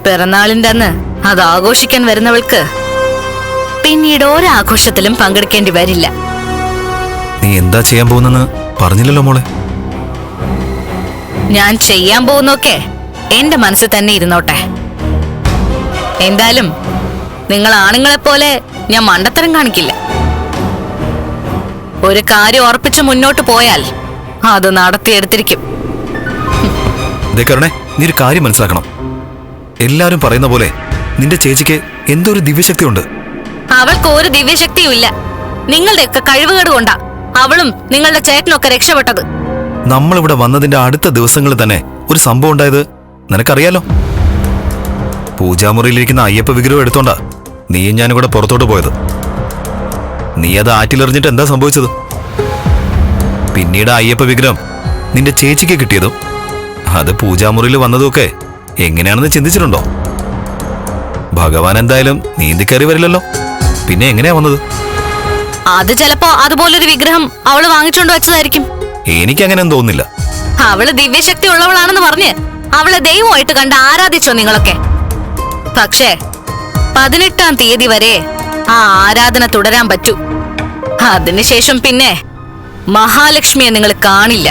പിറന്നാളിന്റെ അന്ന് അത് ആഘോഷിക്കാൻ വരുന്നവൾക്ക് പിന്നീട് ഒരാഘോഷത്തിലും പങ്കെടുക്കേണ്ടി വരില്ല. നീ എന്താ ചെയ്യാൻ പോകുന്നെന്ന് പറഞ്ഞില്ലല്ലോ മോളെ. ഞാൻ ചെയ്യാൻ പോകുന്നൊക്കെ എന്റെ മനസ്സിൽ തന്നെ ഇരുന്നോട്ടെ. എന്തായാലും നിങ്ങൾ ആണുങ്ങളെപ്പോലെ ഞാൻ മണ്ടത്തരം കാണിക്കില്ല. ഒരു കാര്യം ഉറപ്പിച്ച് മുന്നോട്ട് പോയാൽ അത് നടത്തിയെടുത്തിരിക്കും. നീ ഒരു കാര്യം മനസ്സിലാക്കണം. എല്ലാരും പറയുന്ന പോലെ നിന്റെ ചേച്ചിക്ക് എന്തോ ഒരു ദിവ്യശക്തി ഉണ്ട്. അവൾക്ക് ഒരു ദിവ്യശക്തിയും ഇല്ല. നിങ്ങളുടെയൊക്കെ കഴിവുകേട് കൊണ്ടാ അവളും നിങ്ങളുടെ ചേട്ടനൊക്കെ രക്ഷപ്പെട്ടത്. നമ്മളിവിടെ വന്നതിന്റെ അടുത്ത ദിവസങ്ങളിൽ തന്നെ ഒരു സംഭവം ഉണ്ടായത് നിനക്കറിയാലോ. പൂജാമുറിയിലിരിക്കുന്ന അയ്യപ്പ വിഗ്രഹം എടുത്തോണ്ടാ നീയും ഞാനും കൂടെ പുറത്തോട്ട് പോയത്. നീ അത് ആറ്റിലെറിഞ്ഞിട്ട് എന്താ സംഭവിച്ചത്? പിന്നീട് അയ്യപ്പ വിഗ്രഹം നിന്റെ ചേച്ചിക്ക് കിട്ടിയതും അത് പൂജാമുറിയിൽ വന്നതുമൊക്കെ എങ്ങനെയാണെന്ന് ചിന്തിച്ചിട്ടുണ്ടോ? ഭഗവാൻ എന്തായാലും നീന്തിക്കയറി വരില്ലല്ലോ, പിന്നെ എങ്ങനെയാ വന്നത്? അത് ചിലപ്പോ അതുപോലൊരു വിഗ്രഹം അവള് വാങ്ങിച്ചോണ്ട് വെച്ചതായിരിക്കും. എനിക്കങ്ങനെയൊന്നും തോന്നുന്നില്ല. അവള് ദിവ്യശക്തി ഉള്ളവളാണെന്ന് പറഞ്ഞ് അവളെ ദൈവമായിട്ട് കണ്ട് ആരാധിച്ചോ നിങ്ങളൊക്കെ? പക്ഷേ 18-ാം തീയതി വരെ ആ ആരാധന തുടരാൻ പറ്റൂ. അതിനുശേഷം പിന്നെ മഹാലക്ഷ്മിയെ നിങ്ങൾ കാണില്ല.